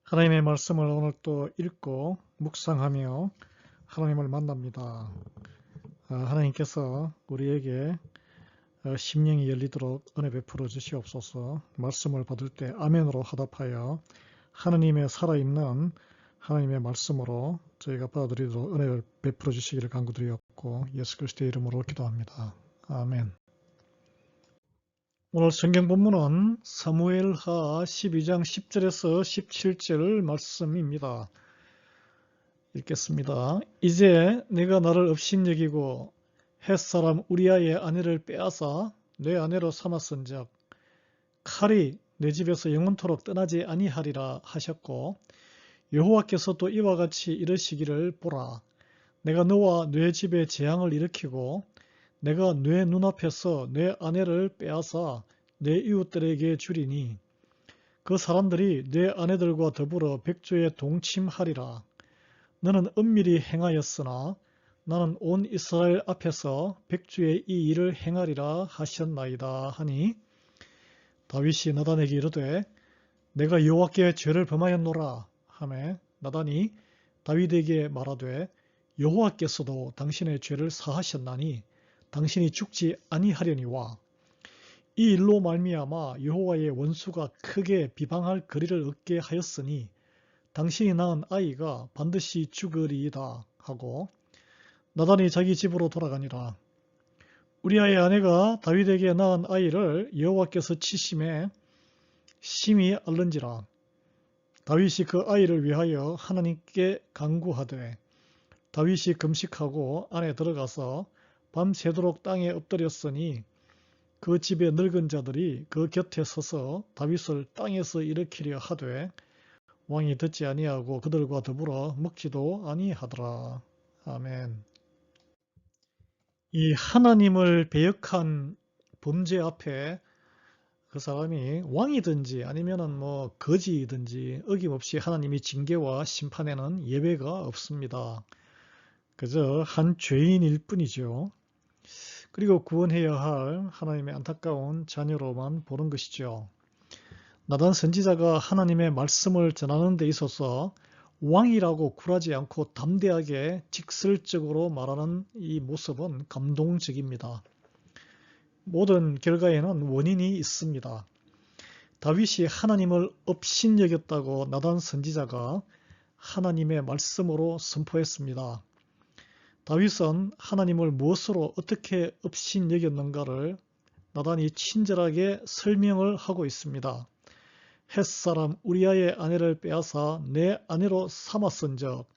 하나님의 말씀을 오늘 또 읽고 묵상하며 하나님을 만납니다. 하나님께서 우리에게 심령이 열리도록 은혜 베풀어 주시옵소서. 말씀을 받을 때 아멘으로 화답하여 하나님의 살아있는 하나님의 말씀으로 저희가 받아들이도록 은혜를 베풀어 주시기를 간구드리옵고 예수 그리스도의 이름으로 기도합니다. 아멘. 오늘 성경 본문은 사무엘하 12장 10절에서 17절 말씀입니다. 읽겠습니다. 이제 내가 나를 업신여기고 햇사람 우리아의 아내를 빼앗아 내 아내로 삼았은즉 칼이 내 집에서 영원토록 떠나지 아니하리라 하셨고, 여호와께서 또 이와 같이 이르시기를 보라. 내가 너와 내 집에 재앙을 일으키고 내가 내 눈앞에서 내 아내를 빼앗아 내 이웃들에게 주리니 그 사람들이 내 아내들과 더불어 백조에 동침하리라. 너는 은밀히 행하였으나 나는 온 이스라엘 앞에서 백주의 이 일을 행하리라 하셨나이다 하니, 다윗이 나단에게 이르되 내가 여호와께 죄를 범하였노라 하매 나단이 다윗에게 말하되 여호와께서도 당신의 죄를 사하셨나니 당신이 죽지 아니하려니와 이 일로 말미암아 여호와의 원수가 크게 비방할 거리를 얻게 하였으니 당신이 낳은 아이가 반드시 죽으리이다 하고 나단이 자기 집으로 돌아가니라. 우리아의 아내가 다윗에게 낳은 아이를 여호와께서 치심에 심히 앓는지라. 다윗이 그 아이를 위하여 하나님께 간구하되 다윗이 금식하고 안에 들어가서 밤새도록 땅에 엎드렸으니 그 집의 늙은 자들이 그 곁에 서서 다윗을 땅에서 일으키려 하되 왕이 듣지 아니하고 그들과 더불어 먹지도 아니하더라. 아멘. 이 하나님을 배역한 범죄 앞에 그 사람이 왕이든지 아니면은 거지이든지 어김없이 하나님이 징계와 심판에는 예외가 없습니다. 그저 한 죄인일 뿐이죠. 그리고 구원해야 할 하나님의 안타까운 자녀로만 보는 것이죠. 나단 선지자가 하나님의 말씀을 전하는 데 있어서 왕이라고 굴하지 않고 담대하게 직설적으로 말하는 이 모습은 감동적입니다. 모든 결과에는 원인이 있습니다. 다윗이 하나님을 업신여겼다고 나단 선지자가 하나님의 말씀으로 선포했습니다. 다윗은 하나님을 무엇으로 어떻게 업신여겼는가를 나단이 친절하게 설명을 하고 있습니다. 햇사람 우리아의 아내를 빼앗아 내 아내로 삼았은즉,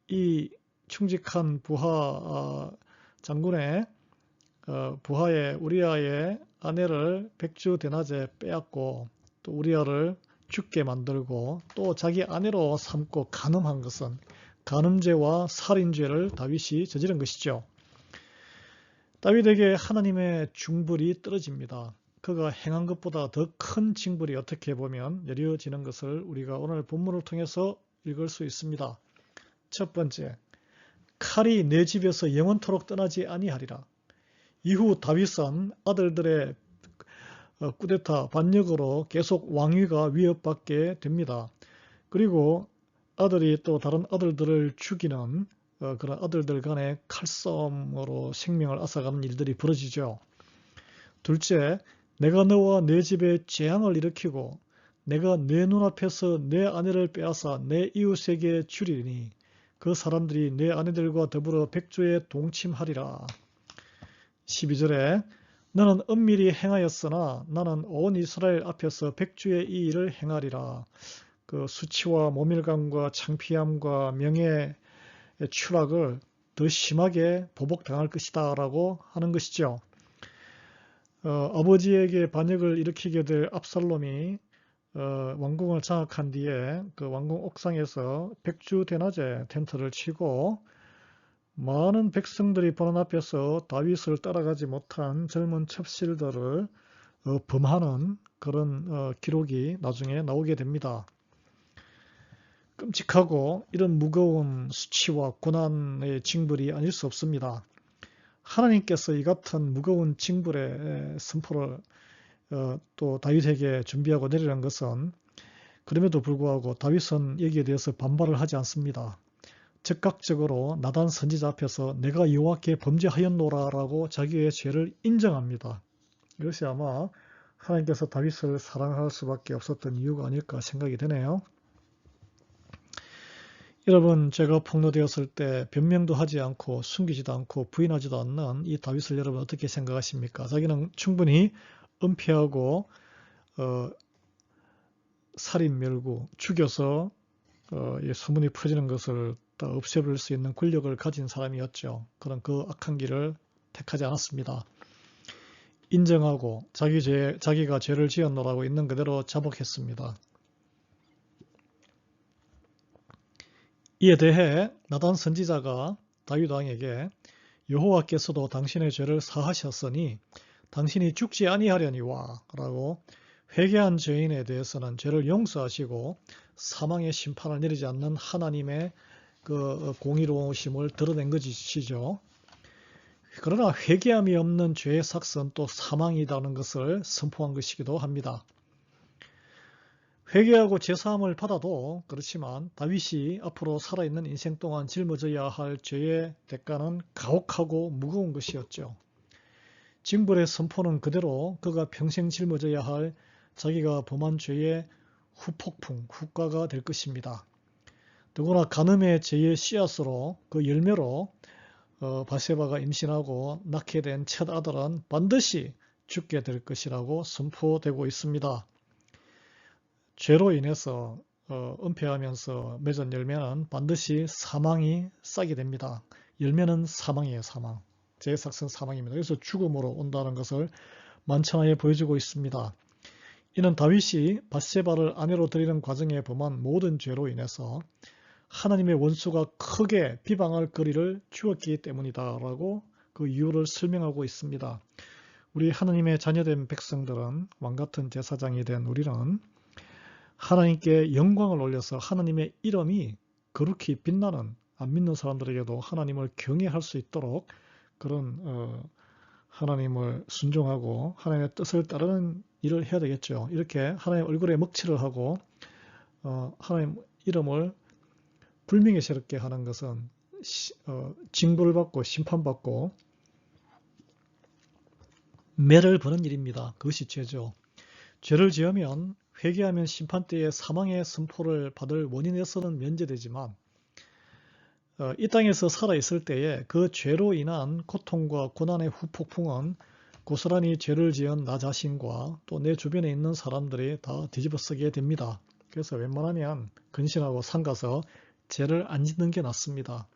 이 충직한 부하 장군의 부하의 우리아의 아내를 백주 대낮에 빼앗고 또 우리아를 죽게 만들고 또 자기 아내로 삼고 간음한 것은 간음죄와 살인죄를 다윗이 저지른 것이죠. 다윗에게 하나님의 중벌이 떨어집니다. 그가 행한 것보다 더 큰 징벌이 어떻게 보면 내려지는 것을 우리가 오늘 본문을 통해서 읽을 수 있습니다. 첫 번째, 칼이 내 집에서 영원토록 떠나지 아니하리라. 이후 다윗은 아들들의 쿠데타 반역으로 계속 왕위가 위협받게 됩니다. 그리고 아들이 또 다른 아들들을 죽이는 그런 아들들 간의 칼싸움으로 생명을 앗아가는 일들이 벌어지죠. 둘째, 내가 너와 내 집에 재앙을 일으키고 내가 내 눈앞에서 내 아내를 빼앗아 내 이웃에게 주리니 그 사람들이 내 아내들과 더불어 백조에 동침하리라. 12절에 너는 은밀히 행하였으나 나는 온 이스라엘 앞에서 백주의 이 일을 행하리라. 그 수치와 모멸감과 창피함과 명예의 추락을 더 심하게 보복당할 것이다 라고 하는 것이죠. 아버지에게 반역을 일으키게 될 압살롬이 왕궁을 장악한 뒤에 그 왕궁 옥상에서 백주 대낮에 텐트를 치고 많은 백성들이 보는 앞에서 다윗을 따라가지 못한 젊은 첩실들을 범하는 그런 기록이 나중에 나오게 됩니다. 끔찍하고 이런 무거운 수치와 고난의 징벌이 아닐 수 없습니다. 하나님께서 이 같은 무거운 징벌의 선포를 또 다윗에게 준비하고 내리는 것은 그럼에도 불구하고 다윗은 여기에 대해서 반발을 하지 않습니다. 즉각적으로 나단 선지자 앞에서 내가 여호와께 범죄하였노라라고 자기의 죄를 인정합니다. 이것이 아마 하나님께서 다윗을 사랑할 수밖에 없었던 이유가 아닐까 생각이 되네요. 여러분, 제가 폭로되었을 때 변명도 하지 않고 숨기지도 않고 부인하지도 않는 이 다윗을 여러분 어떻게 생각하십니까? 자기는 충분히 은폐하고 살인 멸구, 죽여서 소문이 퍼지는 것을 다 없애버릴 수 있는 권력을 가진 사람이었죠. 그런 그 악한 길을 택하지 않았습니다. 인정하고 자기가 죄를 지었노라고 있는 그대로 자복했습니다. 이에 대해 나단 선지자가 다윗 왕에게 여호와께서도 당신의 죄를 사하셨으니 당신이 죽지 아니하려니와 라고 회개한 죄인에 대해서는 죄를 용서하시고 사망의 심판을 내리지 않는 하나님의 그 공의로우심을 드러낸 것이죠. 그러나 회개함이 없는 죄의 삭은 또 사망이라는 것을 선포한 것이기도 합니다. 회개하고 제사함을 받아도 그렇지만 다윗이 앞으로 살아있는 인생 동안 짊어져야 할 죄의 대가는 가혹하고 무거운 것이었죠. 징벌의 선포는 그대로 그가 평생 짊어져야 할 자기가 범한 죄의 후폭풍, 후과가 될 것입니다. 더구나 간음의 죄의 씨앗으로 그 열매로 바세바가 임신하고 낳게 된 첫 아들은 반드시 죽게 될 것이라고 선포되고 있습니다. 죄로 인해서 은폐하면서 맺은 열매는 반드시 사망이 싸게 됩니다. 열매는 사망이에요. 사망. 죄의 삭은 사망입니다. 그래서 죽음으로 온다는 것을 만천하에 보여주고 있습니다. 이는 다윗이 바세바를 아내로 들이는 과정에 범한 모든 죄로 인해서 하나님의 원수가 크게 비방할 거리를 주었기 때문이다 라고 그 이유를 설명하고 있습니다. 우리 하나님의 자녀된 백성들은 왕같은 제사장이 된 우리는 하나님께 영광을 올려서 하나님의 이름이 거룩히 빛나는 안 믿는 사람들에게도 하나님을 경외할 수 있도록 그런 하나님을 순종하고 하나님의 뜻을 따르는 일을 해야 되겠죠. 이렇게 하나님 얼굴에 먹칠을 하고 하나님 이름을 불명예스럽게 하는 것은 징벌을 받고 심판받고 매를 버는 일입니다. 그것이 죄죠. 죄를 지으면 회개하면 심판때에 사망의 선포를 받을 원인에서는 면제되지만 이 땅에서 살아있을 때에 그 죄로 인한 고통과 고난의 후폭풍은 고스란히 죄를 지은 나 자신과 또 내 주변에 있는 사람들이 다 뒤집어쓰게 됩니다. 그래서 웬만하면 근신하고 상가서 죄를 안 짓는 게 낫습니다.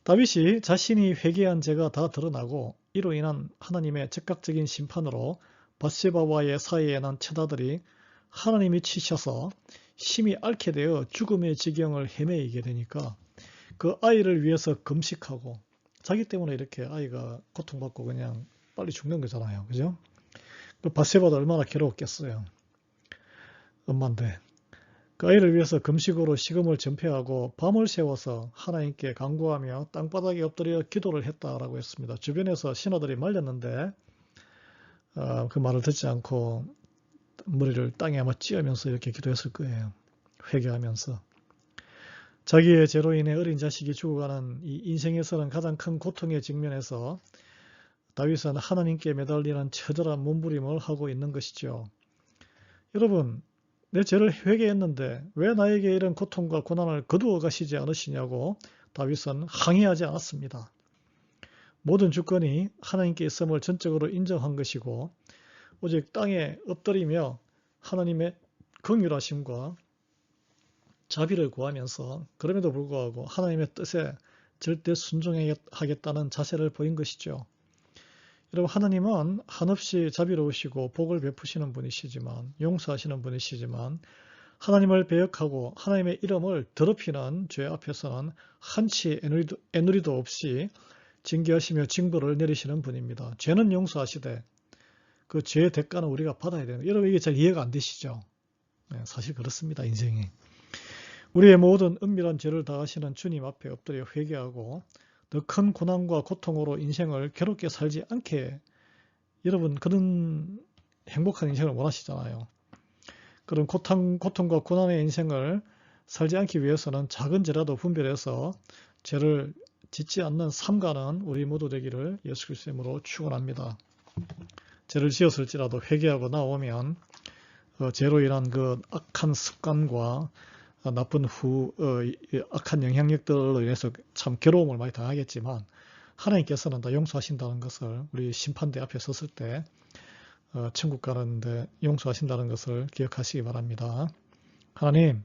다윗이 자신이 회개한 죄가 다 드러나고 이로 인한 하나님의 즉각적인 심판으로 바세바와의 사이에 난 처자들이 하나님이 치셔서 심히 앓게 되어 죽음의 지경을 헤매이게 되니까 그 아이를 위해서 금식하고 자기 때문에 이렇게 아이가 고통받고 그냥 빨리 죽는 거잖아요. 그죠? 그 바세바도 얼마나 괴로웠겠어요. 엄마인데. 그 아이를 위해서 금식으로 식음을 전폐하고 밤을 새워서 하나님께 간구하며 땅바닥에 엎드려 기도를 했다라고 했습니다. 주변에서 신하들이 말렸는데 그 말을 듣지 않고 머리를 땅에 아마 찧으면서 이렇게 기도했을 거예요. 회개하면서. 자기의 죄로 인해 어린 자식이 죽어가는 이 인생에서는 가장 큰 고통의 직면에서 다윗은 하나님께 매달리는 처절한 몸부림을 하고 있는 것이죠. 여러분, 내 죄를 회개했는데 왜 나에게 이런 고통과 고난을 거두어 가시지 않으시냐고 다윗은 항의하지 않았습니다. 모든 주권이 하나님께 있음을 전적으로 인정한 것이고 오직 땅에 엎드리며 하나님의 긍휼하심과 자비를 구하면서 그럼에도 불구하고 하나님의 뜻에 절대 순종하겠다는 자세를 보인 것이죠. 여러분, 하나님은 한없이 자비로우시고 복을 베푸시는 분이시지만 용서하시는 분이시지만 하나님을 배역하고 하나님의 이름을 더럽히는 죄 앞에서는 한치 애누리도 없이 징계하시며 징벌을 내리시는 분입니다. 죄는 용서하시되 그 죄의 대가는 우리가 받아야 되는 거예요. 여러분, 이게 잘 이해가 안 되시죠? 네, 사실 그렇습니다. 인생이. 우리의 모든 은밀한 죄를 다하시는 주님 앞에 엎드려 회개하고 더 큰 고난과 고통으로 인생을 괴롭게 살지 않게 여러분 그런 행복한 인생을 원하시잖아요. 그런 고통과 고난의 인생을 살지 않기 위해서는 작은 죄라도 분별해서 죄를 짓지 않는 삼가는 우리 모두 되기를 예수 그리스도의 이름으로 축원합니다. 죄를 지었을지라도 회개하고 나오면 죄로 인한 그 악한 습관과 나쁜 악한 영향력들로 인해서 참 괴로움을 많이 당하겠지만 하나님께서는 다 용서하신다는 것을 우리 심판대 앞에 섰을 때 천국 가는데 용서하신다는 것을 기억하시기 바랍니다. 하나님,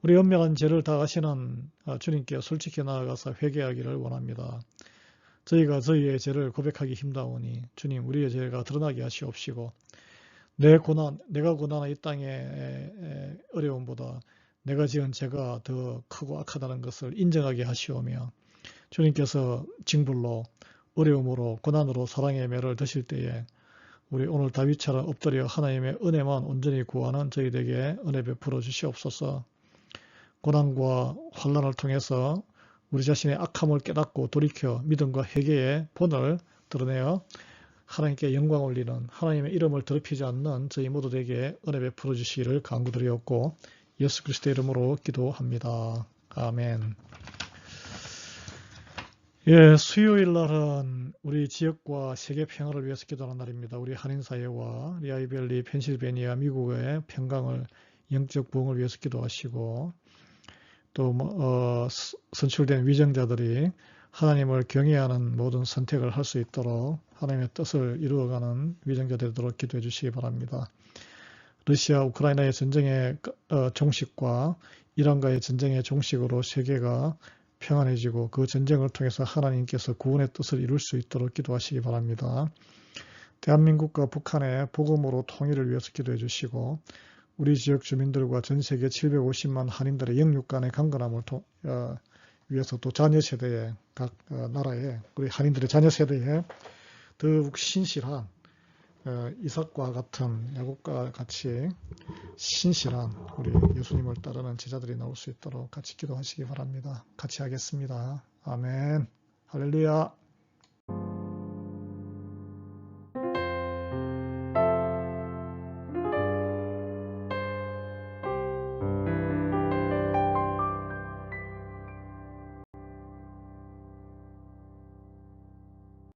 우리 연명한 죄를 다 아시는 주님께 솔직히 나아가서 회개하기를 원합니다. 저희가 저희의 죄를 고백하기 힘다오니 주님 우리의 죄가 드러나게 하시옵시고 내가 고난한 이 땅의 어려움보다 내가 지은 죄가 더 크고 악하다는 것을 인정하게 하시오며 주님께서 징불로 어려움으로 고난으로 사랑의 매를 드실 때에 우리 오늘 다윗처럼 엎드려 하나님의 은혜만 온전히 구하는 저희에게 은혜 베풀어 주시옵소서. 고난과 환난을 통해서 우리 자신의 악함을 깨닫고 돌이켜 믿음과 회개의 본을 드러내어 하나님께 영광 올리는 하나님의 이름을 더럽히지 않는 저희 모두에게 은혜 베풀어 주시기를 간구드리옵고 예수 그리스도의 이름으로 기도합니다. 아멘. 예, 수요일 날은 우리 지역과 세계 평화를 위해서 기도하는 날입니다. 우리 한인사회와 리아이밸리, 펜실베니아, 미국의 평강을 영적 부흥을 위해서 기도하시고 또 선출된 위정자들이 하나님을 경외하는 모든 선택을 할 수 있도록 하나님의 뜻을 이루어가는 위정자 되도록 기도해 주시기 바랍니다. 러시아, 우크라이나의 전쟁의 종식과 이란과의 전쟁의 종식으로 세계가 평안해지고 그 전쟁을 통해서 하나님께서 구원의 뜻을 이룰 수 있도록 기도하시기 바랍니다. 대한민국과 북한의 복음으로 통일을 위해서 기도해 주시고 우리 지역 주민들과 전 세계 750만 한인들의 영육 간의 강건함을 위해서 또 자녀 세대에 각 나라에 우리 한인들의 자녀 세대에 더욱 신실한 이삭과 같은 야곱과 같이 신실한 우리 예수님을 따르는 제자들이 나올 수 있도록 같이 기도하시기 바랍니다. 같이 하겠습니다. 아멘. 할렐루야.